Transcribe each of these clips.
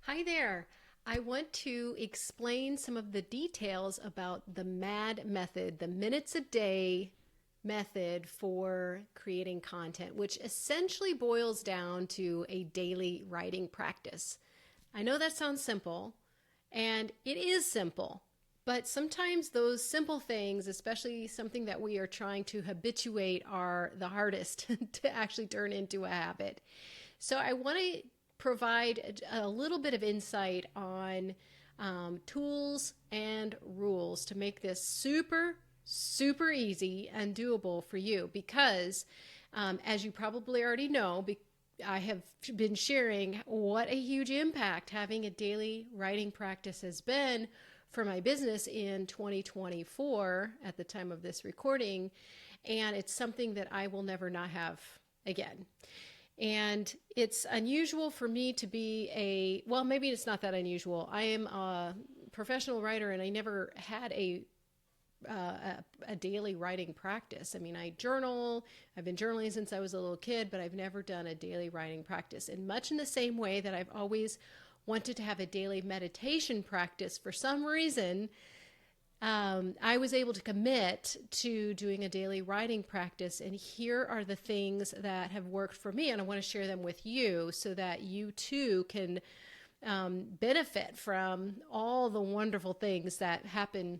Hi there. I want to explain some of the details about the M.A.D method, the minutes a day method for creating content, which essentially boils down to a daily writing practice. I know that sounds simple, and it is simple, but sometimes those simple things, especially something that we are trying to habituate, are the hardest to actually turn into a habit. So I want to provide a little bit of insight on tools and rules to make this super easy and doable for you because, as you probably already know, I have been sharing what a huge impact having a daily writing practice has been for my business in 2024 at the time of this recording. And it's something that I will never not have again. And it's unusual for me to be well, maybe it's not that unusual. I am a professional writer and I never had a daily writing practice. I mean, I journal, I've been journaling since I was a little kid, but I've never done a daily writing practice. And much in the same way that I've always wanted to have a daily meditation practice, for some reason, I was able to commit to doing a daily writing practice. And here are the things that have worked for me. And I want to share them with you so that you too can benefit from all the wonderful things that happen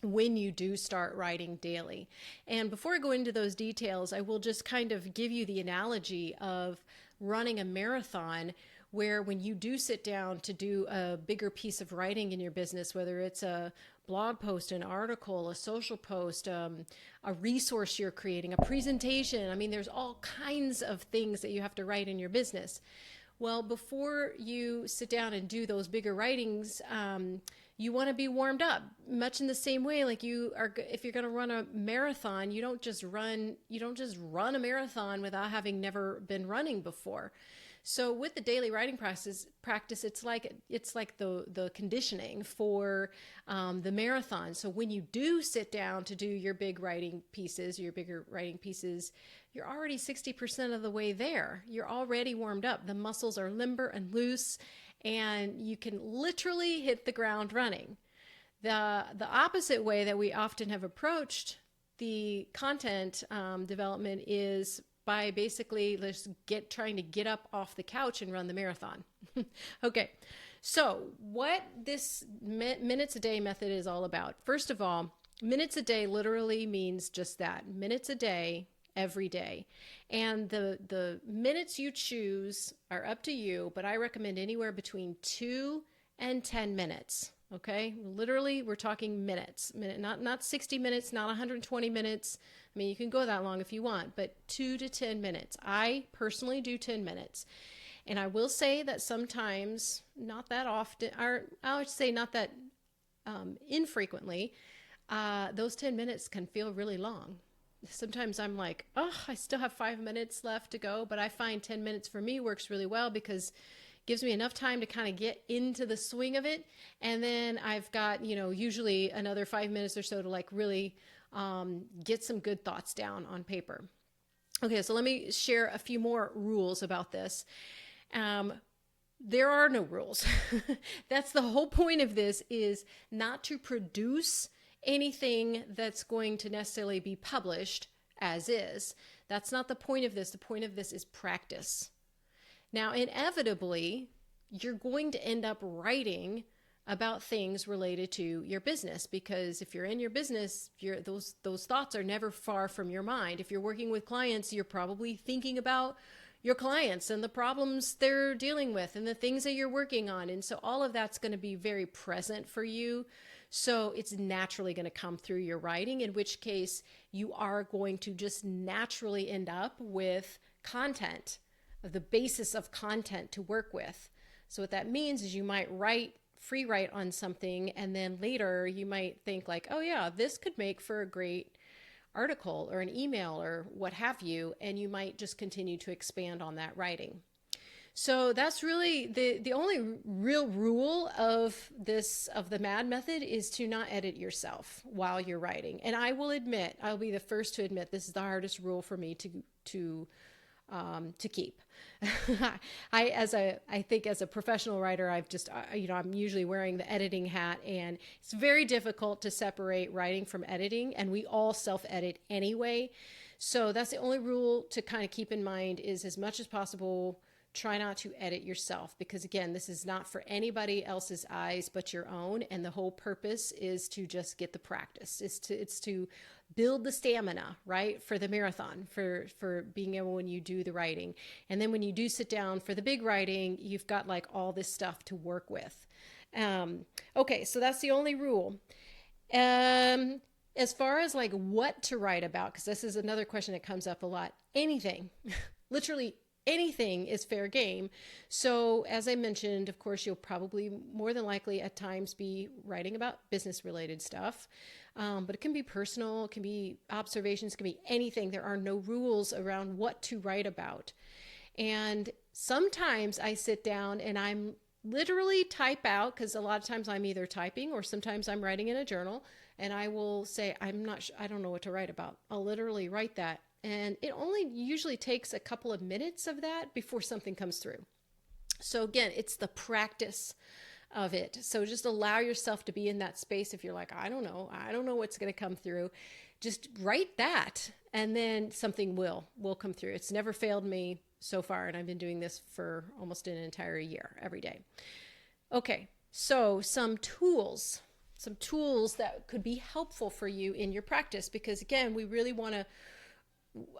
when you do start writing daily. And before I go into those details, I will just kind of give you the analogy of running a marathon, where when you do sit down to do a bigger piece of writing in your business, whether it's a blog post, an article, a social post, a resource you're creating, a presentation. I mean, there's all kinds of things that you have to write in your business. Well, before you sit down and do those bigger writings, you want to be warmed up, much in the same way like you are. If you're going to run a marathon, you don't just run a marathon without having never been running before. So with the daily writing practice, it's like the conditioning for the marathon. So when you do sit down to do your bigger writing pieces, you're already 60% of the way there. You're already warmed up. The muscles are limber and loose, and you can literally hit the ground running. The opposite way that we often have approached the content development is by basically trying to get up off the couch and run the marathon. Okay, so what this minutes a day method is all about. First of all, minutes a day literally means just that, minutes a day, every day. And the minutes you choose are up to you, but I recommend anywhere between 2 and 10 minutes. Okay, literally we're talking minutes, not 60 minutes, not 120 minutes. I mean, you can go that long if you want, but 2 to 10 minutes. I personally do 10 minutes. And I will say that sometimes, not that often, or I would say not that infrequently, those 10 minutes can feel really long. Sometimes I'm like, oh, I still have 5 minutes left to go, but I find 10 minutes for me works really well because gives me enough time to kind of get into the swing of it. And then I've got, usually another 5 minutes or so to like really get some good thoughts down on paper. Okay, so let me share a few more rules about this. There are no rules. That's the whole point of this, is not to produce anything that's going to necessarily be published as is. That's not the point of this. The point of this is practice. Now, inevitably, you're going to end up writing about things related to your business, because if you're in your business, those thoughts are never far from your mind. If you're working with clients, you're probably thinking about your clients and the problems they're dealing with and the things that you're working on. And so all of that's going to be very present for you. So it's naturally going to come through your writing, in which case you are going to just naturally end up with content, the basis of content to work with. So what that means is you might free write on something, and then later you might think like, oh yeah, this could make for a great article or an email or what have you, and you might just continue to expand on that writing. So that's really the only real rule of the M.A.D method, is to not edit yourself while you're writing. And I will be the first to admit, this is the hardest rule for me to to keep. I think as a professional writer, I'm usually wearing the editing hat, and it's very difficult to separate writing from editing, and we all self-edit anyway. So that's the only rule to kind of keep in mind, is as much as possible, try not to edit yourself, because again, this is not for anybody else's eyes but your own. And the whole purpose is to just get the practice. It's to build the stamina, right? For the marathon, for being able, when you do the writing. And then when you do sit down for the big writing, you've got like all this stuff to work with. Okay. So that's the only rule. As far as like what to write about, because this is another question that comes up a lot, anything, literally anything is fair game. So as I mentioned, of course, you'll probably more than likely at times be writing about business related stuff. But it can be personal, it can be observations, it can be anything. There are no rules around what to write about. And sometimes I sit down and I'm literally type out, because a lot of times I'm either typing or sometimes I'm writing in a journal, and I will say, I don't know what to write about. I'll literally write that. And it only usually takes a couple of minutes of that before something comes through. So again, it's the practice of it. So just allow yourself to be in that space. If you're like, I don't know what's going to come through, just write that, and then something will come through. It's never failed me so far, and I've been doing this for almost an entire year, every day. Okay, so some tools that could be helpful for you in your practice, because again, we really want to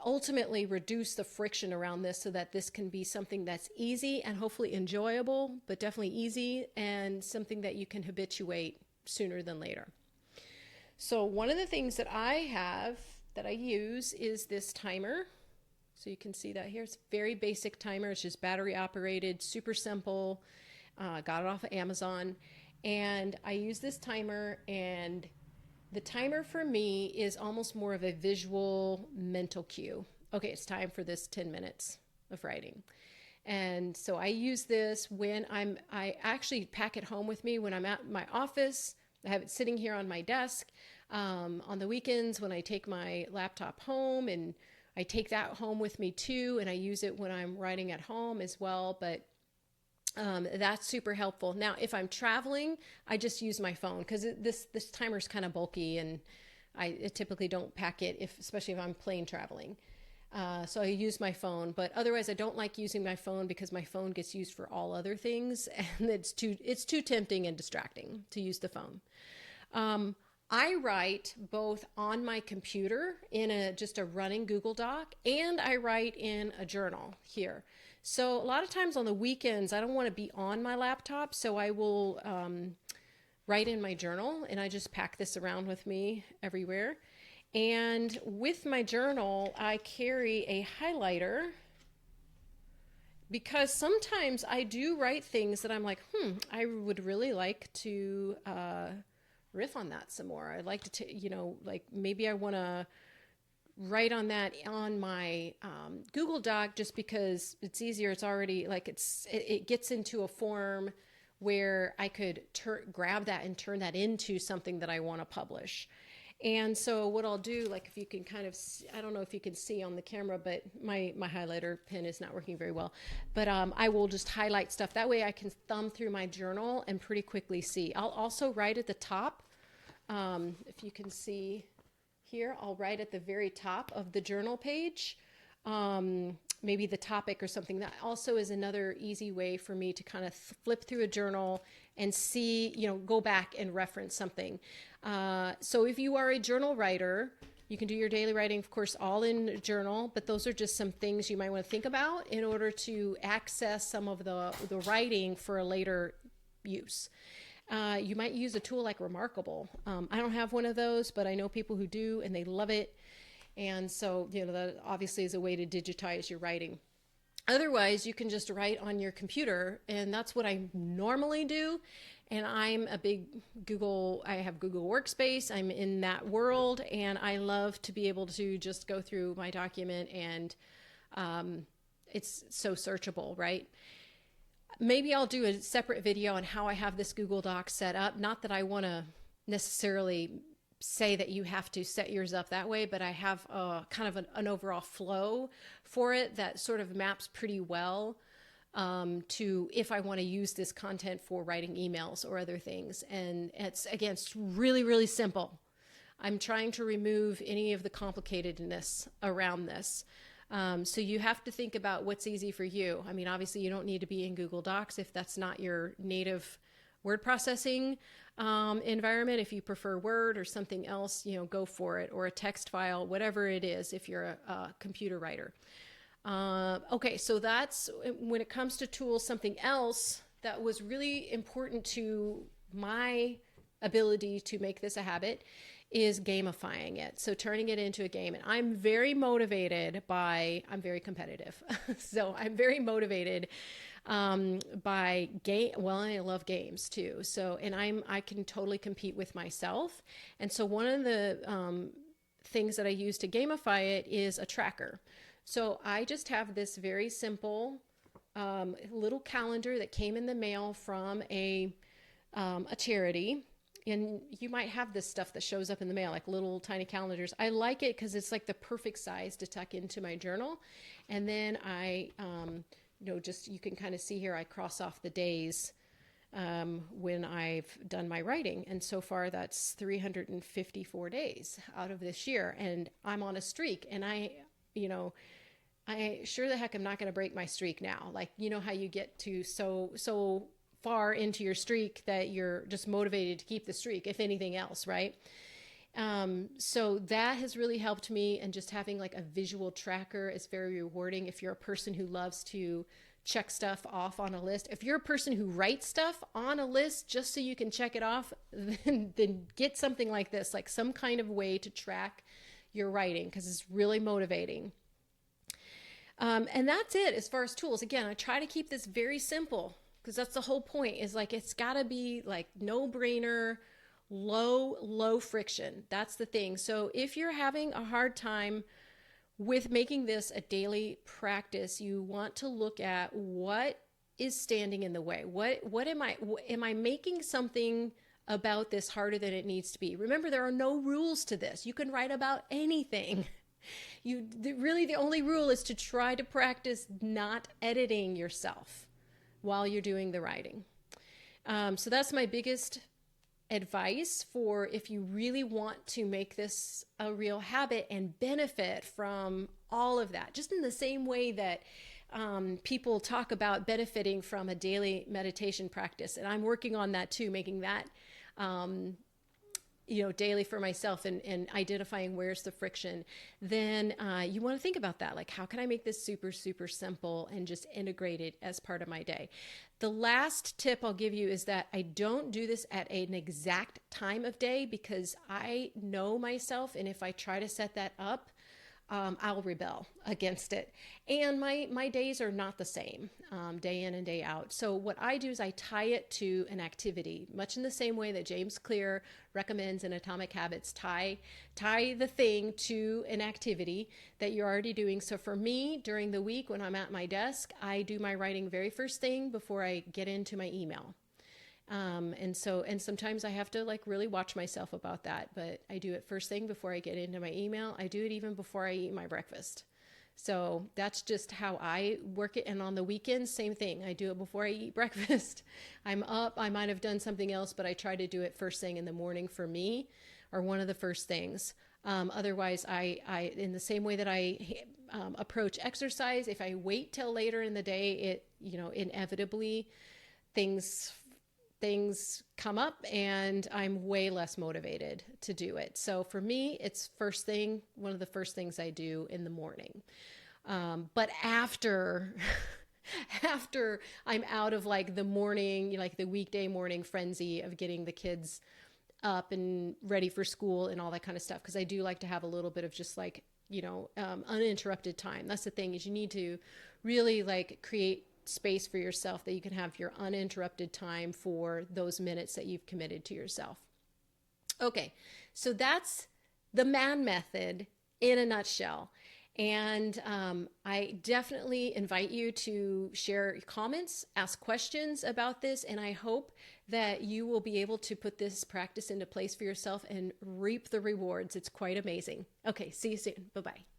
ultimately reduce the friction around this so that this can be something that's easy and hopefully enjoyable, but definitely easy, and something that you can habituate sooner than later. So one of the things that I use is this timer. So you can see that here. It's a very basic timer. It's just battery operated, super simple. Got it off of Amazon. And I use this timer, and the timer for me is almost more of a visual mental cue. Okay, it's time for this 10 minutes of writing. And so I use this when I actually pack it home with me when I'm at my office. I have it sitting here on my desk. On the weekends when I take my laptop home, and I take that home with me too, and I use it when I'm writing at home as well. But that's super helpful. Now, if I'm traveling, I just use my phone, because this timer is kind of bulky, and I typically don't pack it, especially if I'm plane traveling. So I use my phone, but otherwise I don't like using my phone, because my phone gets used for all other things, and it's too tempting and distracting to use the phone. I write both on my computer in just a running Google Doc, and I write in a journal here. So a lot of times on the weekends, I don't want to be on my laptop, so I will write in my journal, and I just pack this around with me everywhere. And with my journal, I carry a highlighter, because sometimes I do write things that I'm like, I would really like to riff on that some more. I'd like to, like maybe I want to write on that on my Google Doc, just because it's easier. It's already like it gets into a form where I could grab that and turn that into something that I want to publish. And so what I'll do, like if you can kind of see, I don't know if you can see on the camera, but my highlighter pen is not working very well, but I will just highlight stuff. That way I can thumb through my journal and pretty quickly see. I'll also write at the top, if you can see here, I'll write at the very top of the journal page, maybe the topic or something. That also is another easy way for me to kind of flip through a journal and see, go back and reference something. So if you are a journal writer, you can do your daily writing, of course, all in journal, but those are just some things you might want to think about in order to access some of the writing for a later use. You might use a tool like Remarkable. I don't have one of those, but I know people who do, and they love it. And so, that obviously is a way to digitize your writing. Otherwise, you can just write on your computer, and that's what I normally do. And I'm a big I have Google Workspace. I'm in that world, and I love to be able to just go through my document, and it's so searchable, right? Maybe I'll do a separate video on how I have this Google Doc set up. Not that I want to necessarily say that you have to set yours up that way, but I have kind of an overall flow for it that sort of maps pretty well to if I want to use this content for writing emails or other things. And it's really, really simple. I'm trying to remove any of the complicatedness around this. So you have to think about what's easy for you. I mean, obviously you don't need to be in Google Docs if that's not your native word processing environment. If you prefer Word or something else, go for it, or a text file, whatever it is, if you're a computer writer. Okay, so that's when it comes to tools. Something else that was really important to my ability to make this a habit is gamifying it. So turning it into a game. And I'm very motivated I'm very competitive. So I'm very motivated by game. Well, I love games too. So, and I can totally compete with myself. And so one of the things that I use to gamify it is a tracker. So I just have this very simple little calendar that came in the mail from a charity. And you might have this stuff that shows up in the mail, like little tiny calendars. I like it because it's like the perfect size to tuck into my journal. And then I, you can kind of see here, I cross off the days when I've done my writing. And so far that's 354 days out of this year. And I'm on a streak. And I sure the heck I'm not going to break my streak now. Like, how you get to so far into your streak that you're just motivated to keep the streak, if anything else, right? So that has really helped me, and just having like a visual tracker is very rewarding. If you're a person who loves to check stuff off on a list, if you're a person who writes stuff on a list just so you can check it off, then get something like this, like some kind of way to track your writing, because it's really motivating. And that's it as far as tools. Again, I try to keep this very simple, because that's the whole point, is like, it's got to be like no brainer, low friction. That's the thing. So if you're having a hard time with making this a daily practice, you want to look at what is standing in the way. What am I making something about this harder than it needs to be? Remember, there are no rules to this. You can write about anything. Really the only rule is to try to practice not editing yourself while you're doing the writing. So that's my biggest advice for if you really want to make this a real habit and benefit from all of that. Just in the same way that people talk about benefiting from a daily meditation practice. And I'm working on that too, making that daily for myself, and identifying where's the friction. Then you want to think about that. Like, how can I make this super, super simple and just integrate it as part of my day? The last tip I'll give you is that I don't do this at an exact time of day, because I know myself. And if I try to set that up, I'll rebel against it. And my days are not the same day in and day out. So what I do is I tie it to an activity, much in the same way that James Clear recommends in Atomic Habits. Tie the thing to an activity that you're already doing. So for me, during the week when I'm at my desk, I do my writing very first thing before I get into my email. And sometimes I have to like really watch myself about that, but I do it first thing before I get into my email. I do it even before I eat my breakfast. So that's just how I work it. And on the weekends, same thing. I do it before I eat breakfast. I'm up, I might have done something else, but I try to do it first thing in the morning for me, or one of the first things. Otherwise I, in the same way that I approach exercise, if I wait till later in the day, it, inevitably things come up and I'm way less motivated to do it. So for me, it's first thing, one of the first things I do in the morning. But after I'm out of like the morning, like the weekday morning frenzy of getting the kids up and ready for school and all that kind of stuff. Cause I do like to have a little bit of just like, uninterrupted time. That's the thing, is you need to really like create space for yourself, that you can have your uninterrupted time for those minutes that you've committed to yourself. Okay, so that's the M.A.D method in a nutshell. And I definitely invite you to share comments, ask questions about this, and I hope that you will be able to put this practice into place for yourself and reap the rewards. It's quite amazing. Okay, see you soon. Bye-bye.